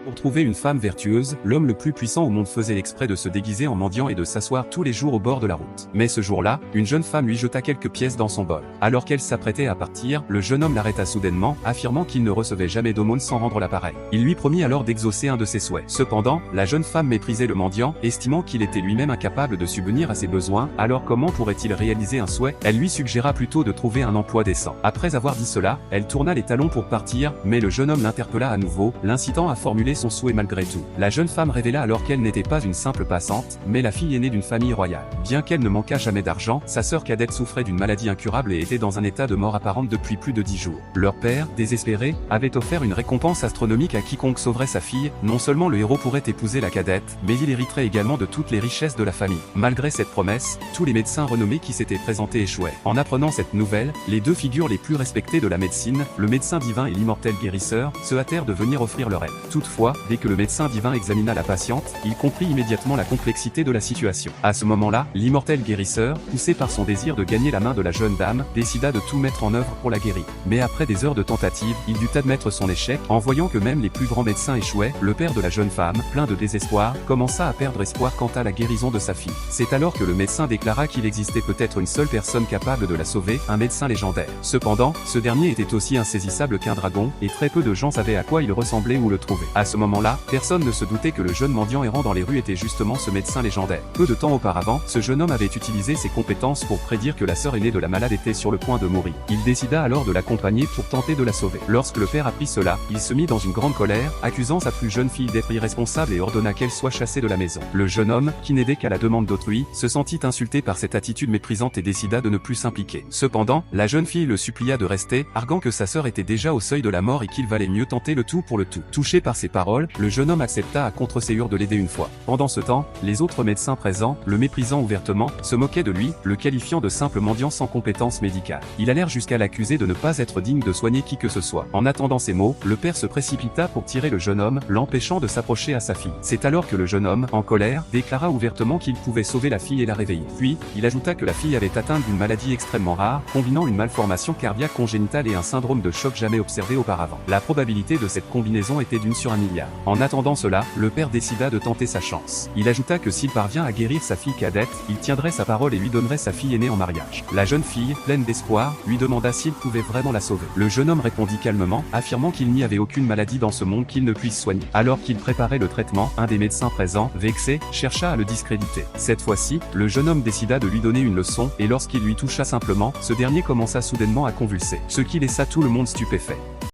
Pour trouver une femme vertueuse, l'homme le plus puissant au monde faisait l'exprès de se déguiser en mendiant et de s'asseoir tous les jours au bord de la route. Mais ce jour-là, une jeune femme lui jeta quelques pièces dans son bol. Alors qu'elle s'apprêtait à partir, le jeune homme l'arrêta soudainement, affirmant qu'il ne recevait jamais d'aumône sans rendre l'appareil. Il lui promit alors d'exaucer un de ses souhaits. Cependant, la jeune femme méprisait le mendiant, estimant qu'il était lui-même incapable de subvenir à ses besoins, alors comment pourrait-il réaliser un souhait? Elle lui suggéra plutôt de trouver un emploi décent. Après avoir dit cela, elle tourna les talons pour partir, mais le jeune homme l'interpella à nouveau, l'incitant à formuler son souhait malgré tout. La jeune femme révéla alors qu'elle n'était pas une simple passante, mais la fille aînée d'une famille royale. Bien qu'elle ne manquât jamais d'argent, sa sœur cadette souffrait d'une maladie incurable et était dans un état de mort apparente depuis plus de 10 jours. Leur père, désespéré, avait offert une récompense astronomique à quiconque sauverait sa fille. Non seulement le héros pourrait épouser la cadette, mais il hériterait également de toutes les richesses de la famille. Malgré cette promesse, tous les médecins renommés qui s'étaient présentés échouaient. En apprenant cette nouvelle, les deux figures les plus respectées de la médecine, le médecin divin et l'immortel guérisseur, se hâtèrent de venir offrir leur aide. Toutefois, dès que le médecin divin examina la patiente, il comprit immédiatement la complexité de la situation. À ce moment-là, l'immortel guérisseur, poussé par son désir de gagner la main de la jeune dame, décida de tout mettre en œuvre pour la guérir. Mais après des heures de tentatives, il dut admettre son échec, en voyant que même les plus grands médecins échouaient. Le père de la jeune femme, plein de désespoir, commença à perdre espoir quant à la guérison de sa fille. C'est alors que le médecin déclara qu'il existait peut-être une seule personne capable de la sauver, un médecin légendaire. Cependant, ce dernier était aussi insaisissable qu'un dragon, et très peu de gens savaient à quoi il ressemblait ou le trouver. À ce moment-là, personne ne se doutait que le jeune mendiant errant dans les rues était justement ce médecin légendaire. Peu de temps auparavant, ce jeune homme avait utilisé ses compétences pour prédire que la sœur aînée de la malade était sur le point de mourir. Il décida alors de l'accompagner pour tenter de la sauver. Lorsque le père apprit cela, il se mit dans une grande colère, accusant sa plus jeune fille d'être irresponsable et ordonna qu'elle soit chassée de la maison. Le jeune homme, qui n'aidait qu'à la demande d'autrui, se sentit insulté par cette attitude méprisante et décida de ne plus s'impliquer. Cependant, la jeune fille le supplia de rester, arguant que sa sœur était déjà au seuil de la mort et qu'il valait mieux tenter le tout pour le tout. Touché par ces paroles, le jeune homme accepta à contre-ségur de l'aider une fois. Pendant ce temps, les autres médecins présents, le méprisant ouvertement, se moquaient de lui, le qualifiant de simple mendiant sans compétences médicales. Ils allèrent jusqu'à l'accuser de ne pas être digne de soigner qui que ce soit. En attendant ces mots, le père se précipita pour tirer le jeune homme, l'empêchant de s'approcher à sa fille. C'est alors que le jeune homme, en colère, déclara ouvertement qu'il pouvait sauver la fille et la réveiller. Puis, il ajouta que la fille avait atteint d'une maladie extrêmement rare, combinant une malformation cardiaque congénitale et un syndrome de choc jamais observé auparavant. La probabilité de cette combinaison était d'une sur 1 milliard. En attendant cela, le père décida de tenter sa chance. Il ajouta que s'il parvient à guérir sa fille cadette, il tiendrait sa parole et lui donnerait sa fille aînée en mariage. La jeune fille, pleine d'espoir, lui demanda s'il pouvait vraiment la sauver. Le jeune homme répondit calmement, affirmant qu'il n'y avait aucune maladie dans ce monde qu'il ne puisse soigner. Alors qu'il préparait le traitement, un des médecins présents, vexé, chercha à le discréditer. Cette fois-ci, le jeune homme décida de lui donner une leçon, et lorsqu'il lui toucha simplement, ce dernier commença soudainement à convulser, ce qui laissa tout le monde stupéfait.